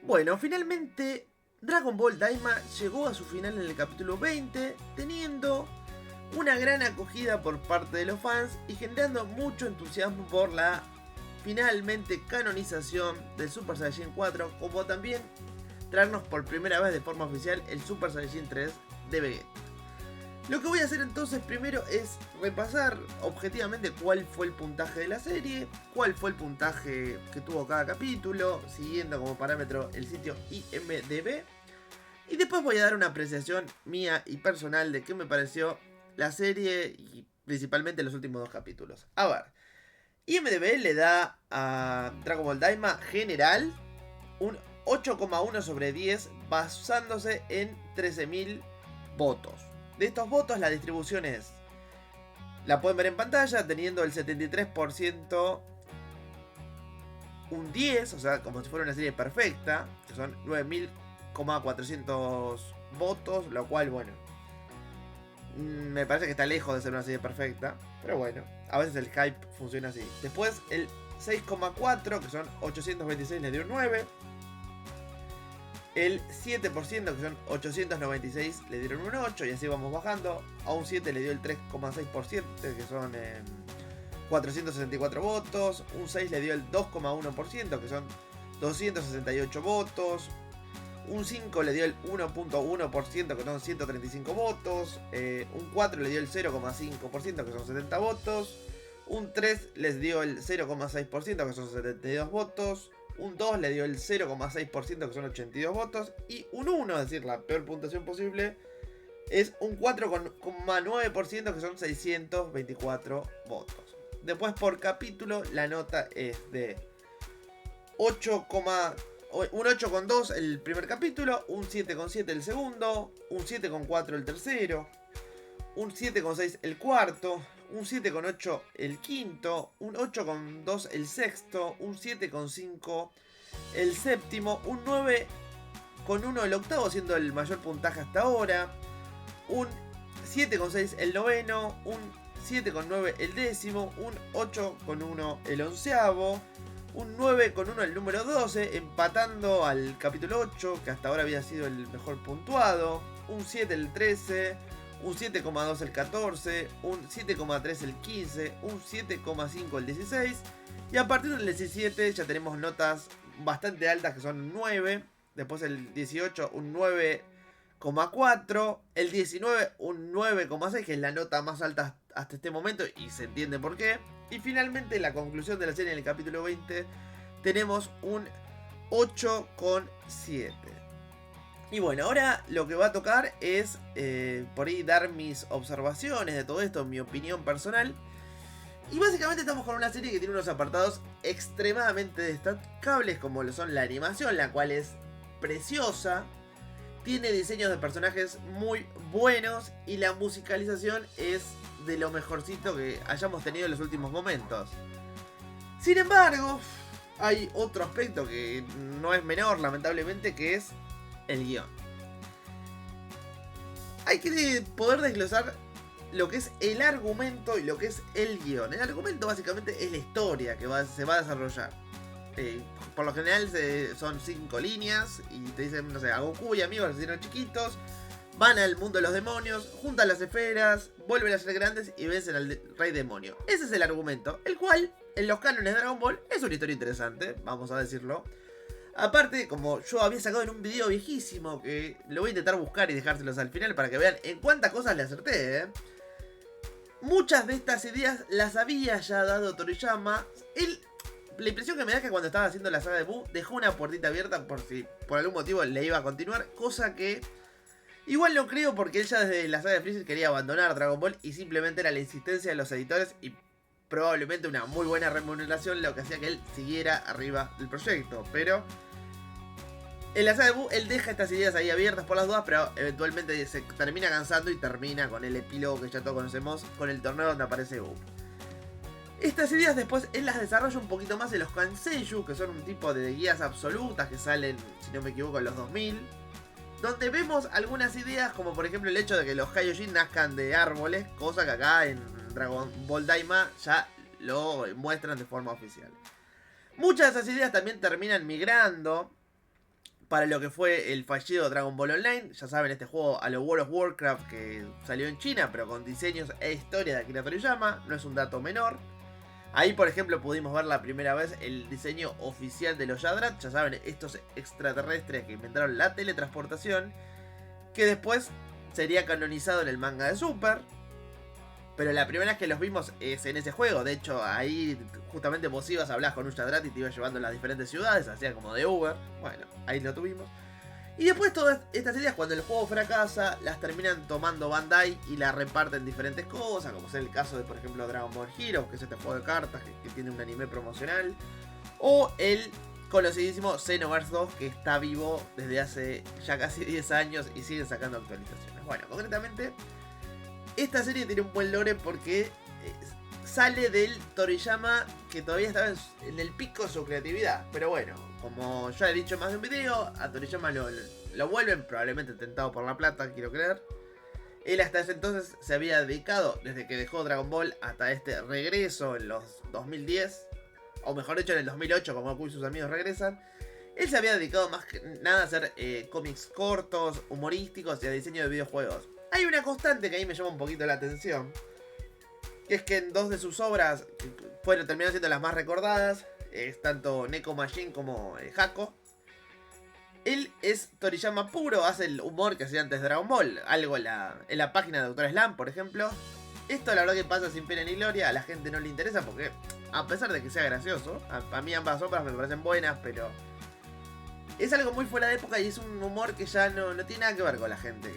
Bueno, finalmente Dragon Ball Daima llegó a su final en el capítulo 20, teniendo una gran acogida por parte de los fans y generando mucho entusiasmo por la finalmente canonización del Super Saiyajin 4, como también traernos por primera vez de forma oficial el Super Saiyajin 3 de Vegeta. Lo que voy a hacer entonces primero es repasar objetivamente cuál fue el puntaje de la serie, cuál fue el puntaje que tuvo cada capítulo, siguiendo como parámetro el sitio IMDb, y después voy a dar una apreciación mía y personal de qué me pareció la serie y principalmente los últimos dos capítulos. A ver, IMDb le da a Dragon Ball Daima general un 8,1 sobre 10 basándose en 13.000 votos. De estos votos la distribución es, la pueden ver en pantalla, teniendo el 73% un 10, o sea, como si fuera una serie perfecta, que son 9.400 votos, lo cual, bueno, me parece que está lejos de ser una serie perfecta, pero bueno, a veces el hype funciona así. Después el 6,4, que son 826, le dio un 9. El 7%, que son 896, le dieron un 8 y así vamos bajando. A un 7 le dio el 3,6%, que son 464 votos. Un 6 le dio el 2,1%, que son 268 votos. Un 5 le dio el 1,1%, que son 135 votos. Un 4 le dio el 0,5%, que son 70 votos. Un 3 les dio el 0,6%, que son 72 votos. Un 2 le dio el 0,6%, que son 82 votos. Y un 1, es decir, la peor puntuación posible, es un 4,9%, que son 624 votos. Después por capítulo la nota es de un 8,2 el primer capítulo, un 7,7 el segundo, un 7,4 el tercero, un 7,6 el cuarto, un 7,8 el quinto, un 8,2 el sexto, un 7,5 el séptimo, un 9,1 el octavo, siendo el mayor puntaje hasta ahora, un 7,6 el noveno, un 7,9 el décimo, un 8,1 el onceavo, un 9,1 el número 12, empatando al capítulo 8, que hasta ahora había sido el mejor puntuado, un 7 el 13, un 7,2 el 14, un 7,3 el 15, un 7,5 el 16. Y a partir del 17 ya tenemos notas bastante altas, que son 9. Después el 18 un 9,4. El 19 un 9,6, que es la nota más alta hasta este momento y se entiende por qué. Y finalmente la conclusión de la serie en el capítulo 20 tenemos un 8,7. Y bueno, ahora lo que va a tocar es por ahí dar mis observaciones de todo esto, mi opinión personal. Y básicamente estamos con una serie que tiene unos apartados extremadamente destacables, como lo son la animación, la cual es preciosa. Tiene diseños de personajes muy buenos y la musicalización es de lo mejorcito que hayamos tenido en los últimos momentos. Sin embargo, hay otro aspecto que no es menor, lamentablemente, que es el guión. Hay que poder desglosar lo que es el argumento y lo que es el guión. El argumento básicamente es la historia que se va a desarrollar. Por lo general son 5 líneas y te dicen, no sé, a Goku y amigos los hicieron chiquitos, van al mundo de los demonios, juntan las esferas, vuelven a ser grandes y vencen al rey demonio. Ese es el argumento, el cual en los cánones de Dragon Ball es una historia interesante, vamos a decirlo. Aparte, como yo había sacado en un video viejísimo, que lo voy a intentar buscar y dejárselos al final para que vean en cuántas cosas le acerté, muchas de estas ideas las había ya dado Toriyama. La impresión que me da es que cuando estaba haciendo la saga de Buu dejó una puertita abierta por si por algún motivo le iba a continuar, cosa que igual no creo, porque él ya desde la saga de Freezer quería abandonar Dragon Ball y simplemente era la insistencia de los editores y probablemente una muy buena remuneración lo que hacía que él siguiera arriba del proyecto. Pero en la saga de Buu él deja estas ideas ahí abiertas por las dudas, pero eventualmente se termina cansando y termina con el epílogo que ya todos conocemos, con el torneo donde aparece Buu. Estas ideas después él las desarrolla un poquito más en los Kanseiju, que son un tipo de guías absolutas que salen, si no me equivoco, en los 2000. Donde vemos algunas ideas, como por ejemplo el hecho de que los Kaijin nazcan de árboles, cosa que acá en Dragon Ball Daima ya lo muestran de forma oficial. Muchas de esas ideas también terminan migrando para lo que fue el fallido Dragon Ball Online. Ya saben, este juego a lo World of Warcraft que salió en China, pero con diseños e historia de Akira Toriyama, no es un dato menor. Ahí, por ejemplo, pudimos ver la primera vez el diseño oficial de los Yadrat. Ya saben, estos extraterrestres que inventaron la teletransportación, que después sería canonizado en el manga de Super. Pero la primera vez que los vimos es en ese juego. De hecho, ahí justamente vos ibas a hablar con un Yadrat y te ibas llevando a las diferentes ciudades, hacía como de Uber. Bueno, ahí lo tuvimos. Y después todas estas ideas, cuando el juego fracasa, las terminan tomando Bandai y la reparten en diferentes cosas, como es el caso de, por ejemplo, Dragon Ball Heroes, que es este juego de cartas que tiene un anime promocional. O el conocidísimo Xenoverse 2, que está vivo desde hace ya casi 10 años y sigue sacando actualizaciones. Bueno, concretamente, esta serie tiene un buen lore porque sale del Toriyama que todavía estaba en el pico de su creatividad. Pero bueno, como ya he dicho en más de un video, a Toriyama lo vuelven, probablemente tentado por la plata, quiero creer. Él hasta ese entonces se había dedicado, desde que dejó Dragon Ball hasta este regreso en los 2010, o mejor dicho en el 2008, como Goku y sus amigos regresan. Él se había dedicado más que nada a hacer cómics cortos, humorísticos y a diseño de videojuegos. Hay una constante que ahí me llama un poquito la atención, que es que en dos de sus obras, que terminaron siendo las más recordadas, tanto Neko Machine como Hako, él es Toriyama puro, hace el humor que hacía antes de Dragon Ball, algo en la página de Dr. Slump, por ejemplo. Esto la verdad que pasa sin pena ni gloria, a la gente no le interesa porque, a pesar de que sea gracioso, a mí ambas obras me parecen buenas, pero es algo muy fuera de época y es un humor que ya no tiene nada que ver con la gente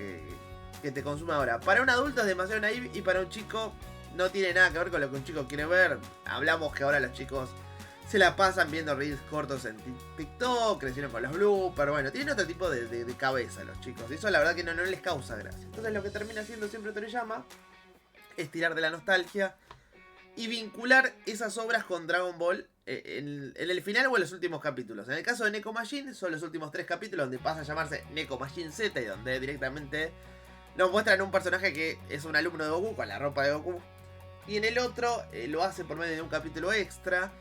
que te consume ahora. Para un adulto es demasiado naive y para un chico no tiene nada que ver con lo que un chico quiere ver. Hablamos que ahora los chicos se la pasan viendo reels cortos en TikTok, crecieron con los bloopers, bueno, tienen otro tipo de cabeza los chicos. Y eso la verdad que no les causa gracia. Entonces lo que termina haciendo siempre Toriyama es tirar de la nostalgia y vincular esas obras con Dragon Ball en el final o en los últimos capítulos. En el caso de Neko Machine son los últimos 3 capítulos donde pasa a llamarse Neko Machine Z y donde directamente nos muestran un personaje que es un alumno de Goku con la ropa de Goku. Y en el otro lo hace por medio de un capítulo extra,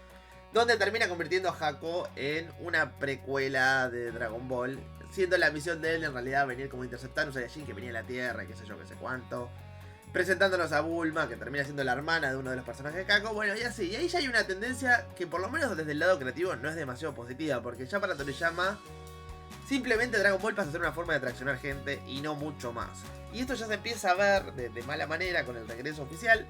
donde termina convirtiendo a Hako en una precuela de Dragon Ball, siendo la misión de él en realidad venir como interceptar un Saiyajin que venía a la Tierra, qué sé yo, qué sé cuánto. Presentándonos a Bulma, que termina siendo la hermana de uno de los personajes de Hako. Bueno, y así. Y ahí ya hay una tendencia que por lo menos desde el lado creativo no es demasiado positiva, porque ya para Toriyama simplemente Dragon Ball pasa a ser una forma de atraccionar gente y no mucho más. Y esto ya se empieza a ver de mala manera con el regreso oficial,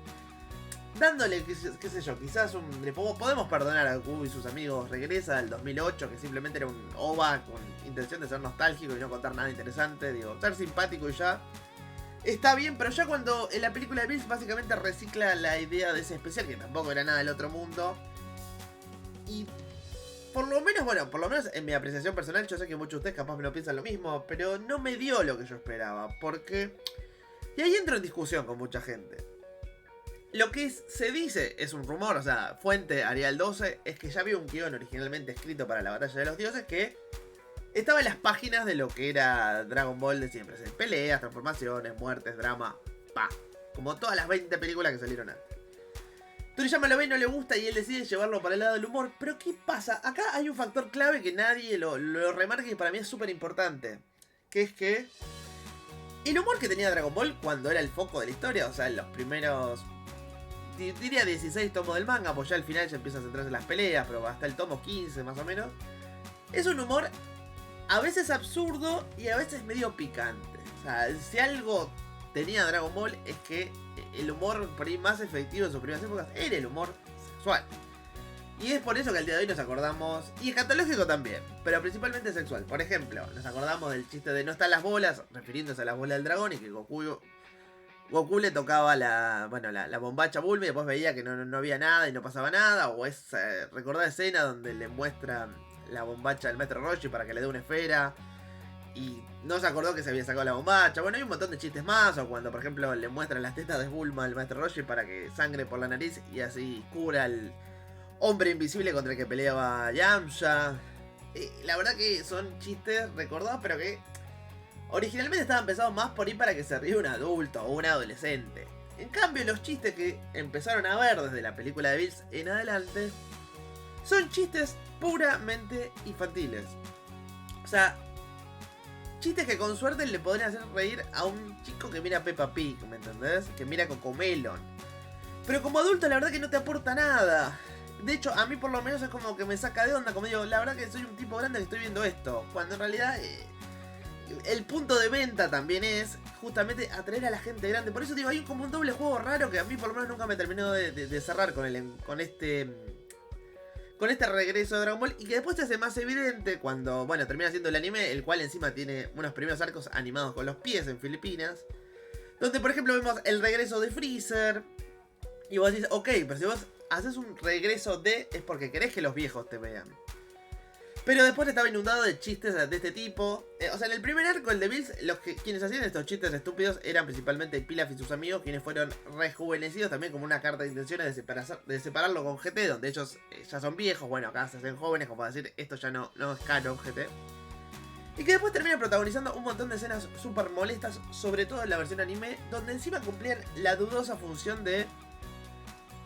dándole, qué sé yo, quizás podemos perdonar a Goku y sus amigos Regresa del 2008, que simplemente era un OVA con intención de ser nostálgico y no contar nada interesante, digo, ser simpático y ya. Está bien, pero ya cuando en la película de Bills básicamente recicla la idea de ese especial, que tampoco era nada del otro mundo. Y por lo menos en mi apreciación personal, yo sé que muchos de ustedes capaz me lo piensan lo mismo, pero no me dio lo que yo esperaba, porque... Y ahí entro en discusión con mucha gente. Lo que se dice, es un rumor, o sea, fuente Arial 12, es que ya había un guión originalmente escrito para la Batalla de los Dioses que estaba en las páginas de lo que era Dragon Ball de siempre. Peleas, transformaciones, muertes, drama, como todas las 20 películas que salieron antes. Toriyama lo ve y no le gusta y él decide llevarlo para el lado del humor. Pero ¿qué pasa? Acá hay un factor clave que nadie lo remarca y para mí es súper importante. Que es que el humor que tenía Dragon Ball cuando era el foco de la historia, o sea, en los primeros... diría 16 tomos del manga, pues ya al final ya empieza a centrarse en las peleas, pero hasta el tomo 15 más o menos. Es un humor a veces absurdo y a veces medio picante. O sea, si algo tenía Dragon Ball es que el humor por ahí más efectivo en sus primeras épocas era el humor sexual. Y es por eso que al día de hoy nos acordamos, y escatológico también, pero principalmente sexual. Por ejemplo, nos acordamos del chiste de no están las bolas, refiriéndose a las bolas del dragón, y que Goku le tocaba la bombacha a Bulma y después veía que no había nada y no pasaba nada. O esa recordada escena donde le muestra la bombacha al maestro Roshi para que le dé una esfera y no se acordó que se había sacado la bombacha. Bueno, hay un montón de chistes más. O cuando, por ejemplo, le muestran las tetas de Bulma al maestro Roshi para que sangre por la nariz y así cura al hombre invisible contra el que peleaba Yamcha. La verdad que son chistes recordados, pero que originalmente estaban pensados más por ahí para que se ríe un adulto o un adolescente. En cambio, los chistes que empezaron a ver desde la película de Bills en adelante son chistes puramente infantiles. O sea, chistes que con suerte le podrían hacer reír a un chico que mira Peppa Pig, ¿me entendés? Que mira Cocomelon. Pero como adulto la verdad que no te aporta nada. De hecho, a mí por lo menos es como que me saca de onda, como digo, la verdad que soy un tipo grande que estoy viendo esto. Cuando en realidad el punto de venta también es justamente atraer a la gente grande. Por eso digo, hay como un doble juego raro que a mí por lo menos nunca me terminó de cerrar con este regreso de Dragon Ball. Y que después se hace más evidente cuando, bueno, termina siendo el anime, el cual encima tiene unos primeros arcos animados con los pies en Filipinas. Donde por ejemplo vemos el regreso de Freezer. Y vos decís, ok, pero si vos haces un regreso es porque querés que los viejos te vean. Pero después estaba inundado de chistes de este tipo. O sea, en el primer arco, el de Bills, quienes hacían estos chistes estúpidos eran principalmente Pilaf y sus amigos, quienes fueron rejuvenecidos también como una carta de intenciones de separarlo con GT, donde ellos ya son viejos. Bueno, acá se hacen jóvenes, como para decir, esto ya no es canon GT. Y que después termina protagonizando un montón de escenas súper molestas, sobre todo en la versión anime, donde encima cumplían la dudosa función de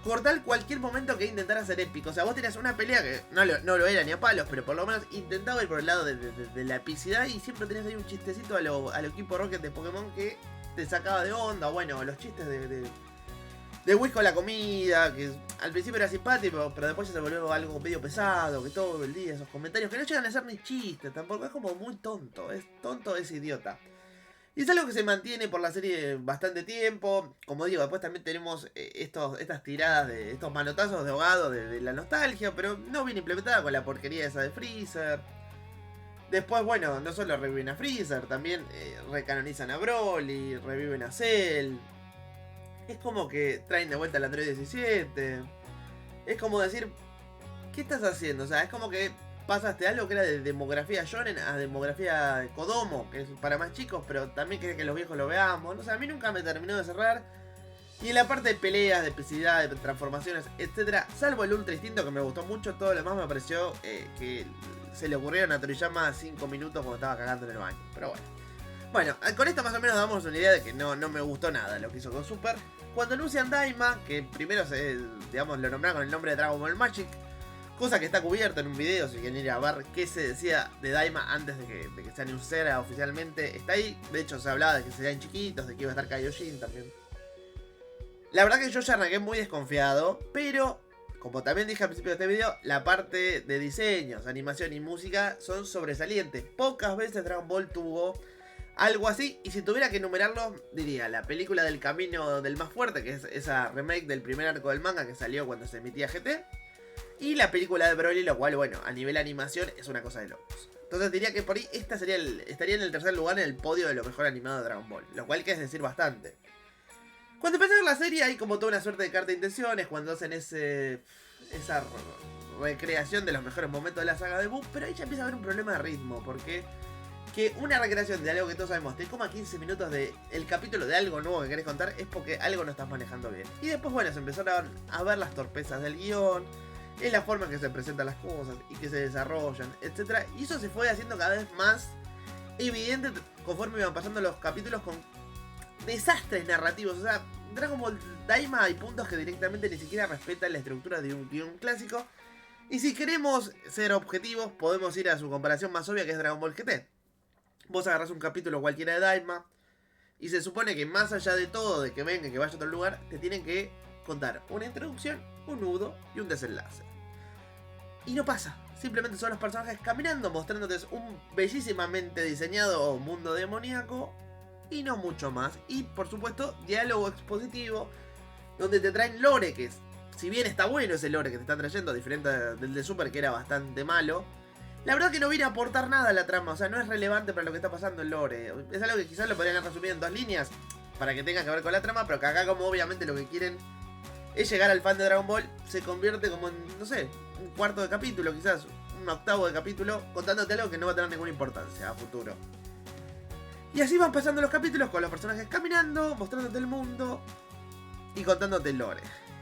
cortar cualquier momento que intentara ser épico. O sea, vos tenías una pelea que no lo era ni a palos, pero por lo menos intentaba ir por el lado de la epicidad. Y siempre tenías ahí un chistecito a lo equipo Rocket de Pokémon que te sacaba de onda. Bueno, los chistes de Whis con la comida, que al principio era simpático, pero después ya se volvió algo medio pesado. Que todo el día esos comentarios que no llegan a ser ni chistes tampoco. Es como muy tonto. Es tonto, es idiota. Y es algo que se mantiene por la serie bastante tiempo. Como digo, después también tenemos estas tiradas de estos manotazos de ahogado de la nostalgia, pero no bien implementada con la porquería esa de Freezer. Después, bueno, no solo reviven a Freezer, también recanonizan a Broly, reviven a Cell. Es como que traen de vuelta al Android 17. Es como decir, ¿qué estás haciendo? O sea, es como que pasaste algo que era de demografía shonen a demografía Kodomo, que es para más chicos, pero también querés que los viejos lo veamos. No sé, a mí nunca me terminó de cerrar. Y en la parte de peleas, de epicidad, de transformaciones, etcétera, salvo el Ultra Instinto que me gustó mucho, todo lo demás me pareció que se le ocurrieron a Toriyama 5 minutos cuando estaba cagando en el baño. Pero bueno. Bueno, con esto más o menos damos una idea de que no me gustó nada lo que hizo con Super. Cuando anuncian Daima, que primero digamos, lo nombraron con el nombre de Dragon Ball Magic, cosa que está cubierto en un video, si quieren ir a ver qué se decía de Daima antes de que se anunciara oficialmente. Está ahí, de hecho se hablaba de que serían chiquitos, de que iba a estar Kaioshin también. La verdad que yo ya arranqué muy desconfiado, pero como también dije al principio de este video, la parte de diseños, animación y música son sobresalientes. Pocas veces Dragon Ball tuvo algo así, y si tuviera que enumerarlo, diría la película del camino del más fuerte, que es esa remake del primer arco del manga que salió cuando se emitía GT. Y la película de Broly, lo cual, bueno, a nivel animación es una cosa de locos. Entonces diría que por ahí esta estaría en el tercer lugar en el podio de lo mejor animado de Dragon Ball. Lo cual que es decir bastante. Cuando empecé a ver la serie hay como toda una suerte de carta de intenciones. Cuando hacen esa recreación de los mejores momentos de la saga de Buu. Pero ahí ya empieza a haber un problema de ritmo. Porque que una recreación de algo que todos sabemos te coma 15 minutos del capítulo de algo nuevo que querés contar, es porque algo no estás manejando bien. Y después, bueno, se empezaron a ver las torpezas del guión, en la forma en que se presentan las cosas y que se desarrollan, etc. Y eso se fue haciendo cada vez más evidente conforme iban pasando los capítulos con desastres narrativos. O sea, Dragon Ball Daima hay puntos que directamente ni siquiera respetan la estructura de un guión clásico. Y si queremos ser objetivos, podemos ir a su comparación más obvia, que es Dragon Ball GT. Vos agarrás un capítulo cualquiera de Daima y se supone que más allá de todo, de que venga, que vaya a otro lugar, te tienen que contar una introducción, un nudo y un desenlace. Y no pasa. Simplemente son los personajes caminando, mostrándote un bellísimamente diseñado mundo demoníaco y no mucho más. Y por supuesto, diálogo expositivo, donde te traen lore, que si bien está bueno ese lore que te están trayendo, diferente del de Super, que era bastante malo, la verdad que no viene a aportar nada a la trama. O sea, no es relevante para lo que está pasando el lore. Es algo que quizás lo podrían haber resumido en 2 líneas para que tenga que ver con la trama, pero que acá, como obviamente lo que quieren es llegar al fan de Dragon Ball, se convierte como en, no sé, un cuarto de capítulo, quizás un octavo de capítulo, contándote algo que no va a tener ninguna importancia a futuro. Y así van pasando los capítulos con los personajes caminando, mostrándote el mundo y contándote el lore.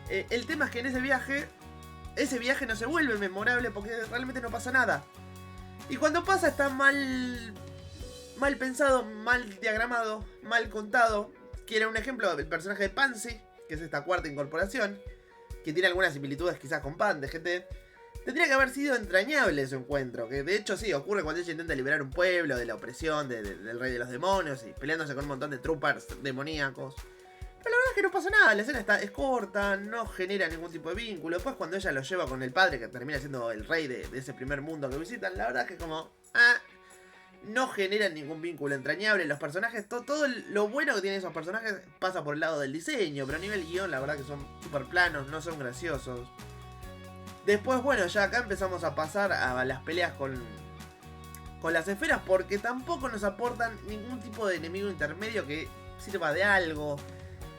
El tema es que en ese viaje no se vuelve memorable porque realmente no pasa nada. Y cuando pasa está mal pensado, mal diagramado, mal contado. Quiero un ejemplo del personaje de Pansy, que es esta cuarta incorporación, que tiene algunas similitudes quizás con Pan de GT. Tendría que haber sido entrañable su encuentro, que de hecho sí, ocurre cuando ella intenta liberar un pueblo de la opresión del rey de los demonios y peleándose con un montón de troopers demoníacos. Pero la verdad es que no pasa nada, la escena es corta, no genera ningún tipo de vínculo. Después cuando ella lo lleva con el padre, que termina siendo el rey de ese primer mundo que visitan, la verdad es que como... no generan ningún vínculo entrañable. Los personajes, todo lo bueno que tienen esos personajes pasa por el lado del diseño, pero a nivel guión la verdad que son súper planos, no son graciosos. Después, bueno, ya acá empezamos a pasar a las peleas con las esferas, porque tampoco nos aportan ningún tipo de enemigo intermedio que sirva de algo.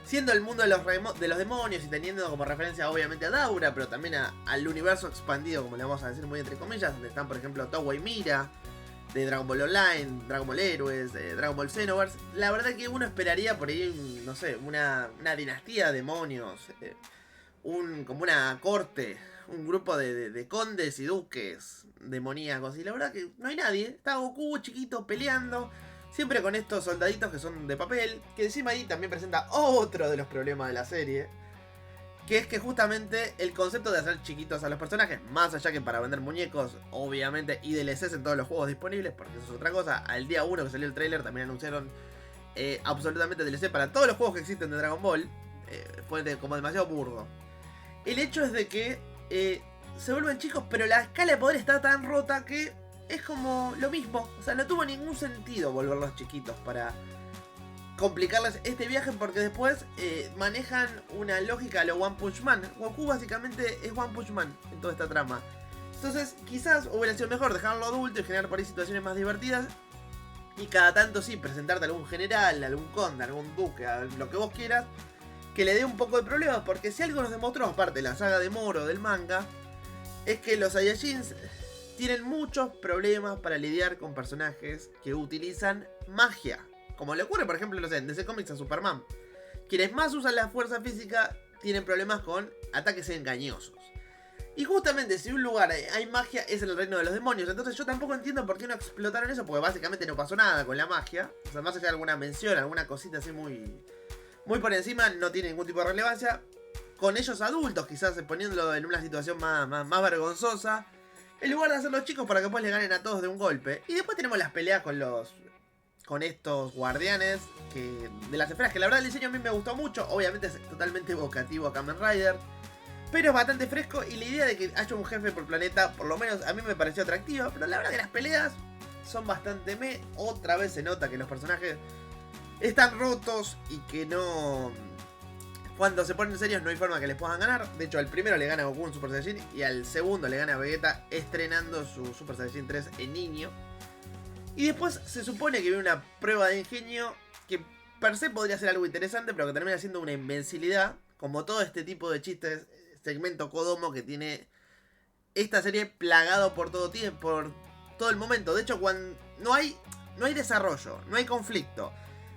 Siendo el mundo de los demonios y teniendo como referencia obviamente a Daura, pero también al universo expandido, como le vamos a decir muy entre comillas, donde están por ejemplo Towa y Mira, de Dragon Ball Online, Dragon Ball Heroes, de Dragon Ball Xenoverse. La verdad que uno esperaría por ahí, no sé, una dinastía de demonios, como una corte, un grupo de condes y duques demoníacos. Y la verdad que no hay nadie. Está Goku chiquito peleando, siempre con estos soldaditos que son de papel, que encima ahí también presenta otro de los problemas de la serie, que es que justamente el concepto de hacer chiquitos a los personajes, más allá que para vender muñecos, obviamente, y DLCs en todos los juegos disponibles, porque eso es otra cosa. Al día 1 que salió el trailer también anunciaron absolutamente DLC para todos los juegos que existen de Dragon Ball. Fue como demasiado burdo. El hecho es de que se vuelven chicos, pero la escala de poder está tan rota que es como lo mismo. O sea, no tuvo ningún sentido volverlos chiquitos para complicarles este viaje, porque después manejan una lógica a lo One Punch Man. Goku básicamente es One Punch Man en toda esta trama. Entonces quizás hubiera sido mejor dejarlo adulto y generar por ahí situaciones más divertidas. Y cada tanto sí, presentarte a algún general, algún conde, algún duque, lo que vos quieras, que le dé un poco de problemas. Porque si algo nos demostró, aparte de la saga de Moro del manga, es que los Saiyajins tienen muchos problemas para lidiar con personajes que utilizan magia. Como le ocurre, por ejemplo, no sé, en DC Comics a Superman. Quienes más usan la fuerza física tienen problemas con ataques engañosos. Y justamente si un lugar hay magia es el reino de los demonios. Entonces yo tampoco entiendo por qué no explotaron eso, porque básicamente no pasó nada con la magia. O sea, más allá de alguna mención, alguna cosita así muy por encima, no tiene ningún tipo de relevancia. Con ellos adultos, quizás poniéndolo en una situación más vergonzosa, en lugar de hacerlos chicos para que después le ganen a todos de un golpe. Y después tenemos las peleas con estos guardianes de las esferas, que la verdad el diseño a mí me gustó mucho. Obviamente es totalmente evocativo a Kamen Rider, pero es bastante fresco, y la idea de que haya un jefe por planeta, por lo menos a mí me pareció atractiva. Pero la verdad que las peleas son bastante otra vez se nota que los personajes están rotos y que no... Cuando se ponen serios no hay forma que les puedan ganar. De hecho, al primero le gana Goku en Super Saiyajin y al segundo le gana Vegeta estrenando su Super Saiyajin 3 en niño. Y después se supone que viene una prueba de ingenio que per se podría ser algo interesante, pero que termina siendo una invencibilidad, como todo este tipo de chistes, segmento Kodomo que tiene esta serie plagado por todo tiempo, por todo el momento. De hecho, cuando no hay desarrollo, no hay conflicto,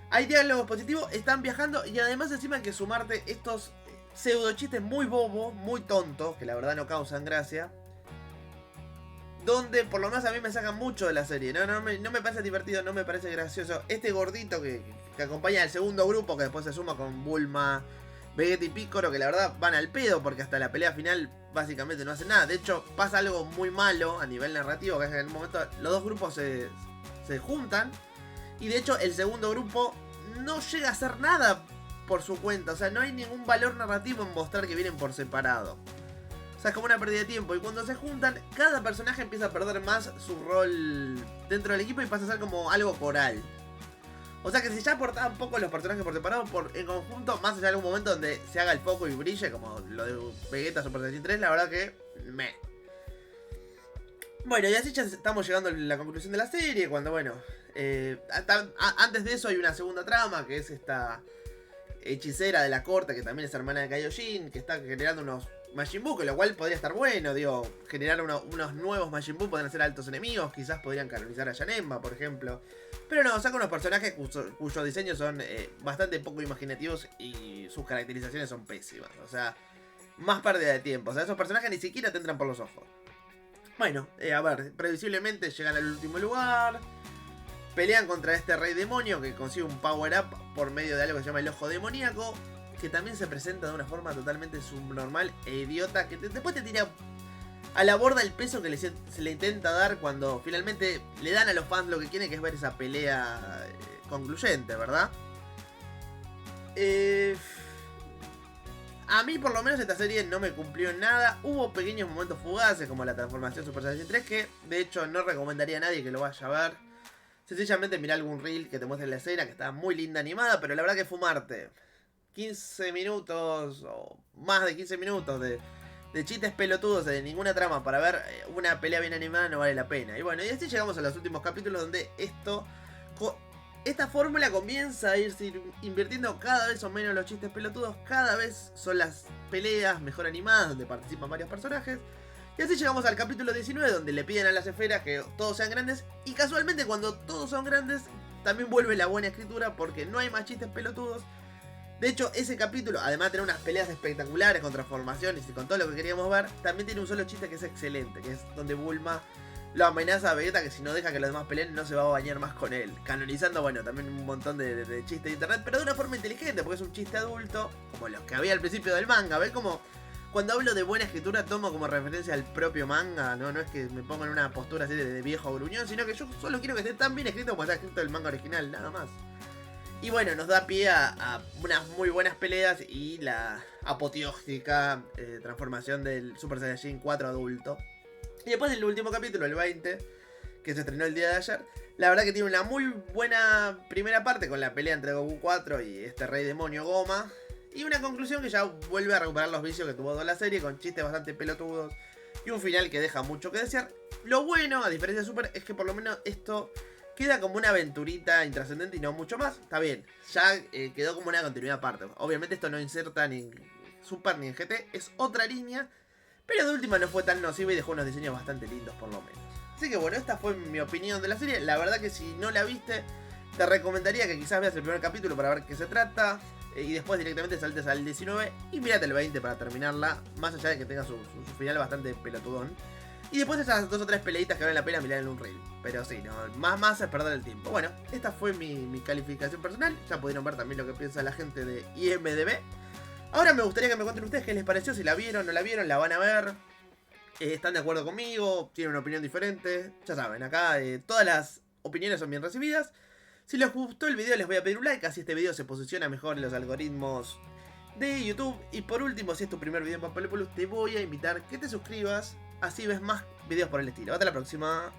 hay diálogos positivos, están viajando, y además encima hay que sumarte estos pseudo chistes muy bobos, muy tontos, que la verdad no causan gracia, donde por lo menos a mí me sacan mucho de la serie. No me parece divertido, no me parece gracioso. Este gordito que acompaña al segundo grupo, que después se suma con Bulma, Vegeta y Piccolo, que la verdad van al pedo, porque hasta la pelea final básicamente no hacen nada. De hecho, pasa algo muy malo a nivel narrativo, que es que en el momento los dos grupos se juntan, y de hecho el segundo grupo no llega a hacer nada por su cuenta. O sea, no hay ningún valor narrativo en mostrar que vienen por separado. O sea, es como una pérdida de tiempo. Y cuando se juntan, cada personaje empieza a perder más su rol dentro del equipo y pasa a ser como algo coral. O sea que si ya aportaban poco los personajes por separado, en conjunto, más allá de algún momento donde se haga el foco y brille, como lo de Vegeta Super Saiyajin 3, la verdad que Bueno, y así ya estamos llegando a la conclusión de la serie, cuando bueno, antes de eso hay una segunda trama, que es esta hechicera de la corte, que también es hermana de Kaioshin, que está generando unos Majin Buu, que lo cual podría estar bueno, digo, generar unos nuevos Majin Buu, podrían ser altos enemigos, quizás podrían canonizar a Janemba, por ejemplo. Pero no, saca unos personajes cuyos diseños son bastante poco imaginativos y sus caracterizaciones son pésimas. O sea, más pérdida de tiempo. O sea, esos personajes ni siquiera te entran por los ojos. Bueno, a ver, previsiblemente llegan al último lugar. Pelean contra este rey demonio que consigue un power up por medio de algo que se llama el ojo demoníaco, que también se presenta de una forma totalmente subnormal e idiota, que después te tira aborda el peso que se le intenta dar cuando finalmente le dan a los fans lo que quieren, que es ver esa pelea concluyente, ¿verdad? A mí por lo menos esta serie no me cumplió en nada. Hubo pequeños momentos fugaces como la transformación Super Saiyan 3, que de hecho no recomendaría a nadie que lo vaya a ver. Sencillamente mirá algún reel que te muestre la escena, que está muy linda animada, pero la verdad que fumarte 15 minutos o más de 15 minutos de chistes pelotudos de ninguna trama para ver una pelea bien animada no vale la pena. Y bueno, y así llegamos a los últimos capítulos donde esta fórmula comienza a irse invirtiendo cada vez son menos los chistes pelotudos, cada vez son las peleas mejor animadas donde participan varios personajes. Y así llegamos al capítulo 19 donde le piden a las esferas que todos sean grandes. Y casualmente cuando todos son grandes también vuelve la buena escritura porque no hay más chistes pelotudos. De hecho, ese capítulo, además de tener unas peleas espectaculares con transformaciones y con todo lo que queríamos ver, también tiene un solo chiste que es excelente, que es donde Bulma lo amenaza a Vegeta que si no deja que los demás peleen no se va a bañar más con él. Canonizando, bueno, también un montón de chistes de internet, pero de una forma inteligente, porque es un chiste adulto, como los que había al principio del manga. ¿Ves como cuando hablo de buena escritura tomo como referencia al propio manga? No es que me ponga en una postura así de viejo gruñón, sino que yo solo quiero que esté tan bien escrito como está escrito el manga original, nada más. Y bueno, nos da pie a unas muy buenas peleas y la apoteósica transformación del Super Saiyajin 4 adulto. Y después del último capítulo, el 20, que se estrenó el día de ayer, la verdad que tiene una muy buena primera parte con la pelea entre Goku 4 y este rey demonio Goma. Y una conclusión que ya vuelve a recuperar los vicios que tuvo toda la serie, con chistes bastante pelotudos y un final que deja mucho que desear. Lo bueno, a diferencia de Super, es que por lo menos esto queda como una aventurita intrascendente y no mucho más. Está bien, ya quedó como una continuidad aparte. Obviamente esto no inserta ni en Super ni en GT, es otra línea. Pero de última no fue tan nociva y dejó unos diseños bastante lindos por lo menos. Así que bueno, esta fue mi opinión de la serie. La verdad que si no la viste, te recomendaría que quizás veas el primer capítulo para ver qué se trata. Y después directamente saltes al 19 y mírate el 20 para terminarla. Más allá de que tenga su final bastante pelotudón. Y después esas 2 o 3 peleitas que valen la pena mirar en un reel. Pero sí, no, más es perder el tiempo. Bueno, esta fue mi calificación personal. Ya pudieron ver también lo que piensa la gente de IMDb. Ahora me gustaría que me cuenten ustedes qué les pareció, si la vieron, no la vieron, la van a ver. ¿Están de acuerdo conmigo? ¿Tienen una opinión diferente? Ya saben, acá todas las opiniones son bien recibidas. Si les gustó el video les voy a pedir un like, así este video se posiciona mejor en los algoritmos de YouTube. Y por último, si es tu primer video en Papelepolus, te voy a invitar que te suscribas, así ves más videos por el estilo. Hasta la próxima.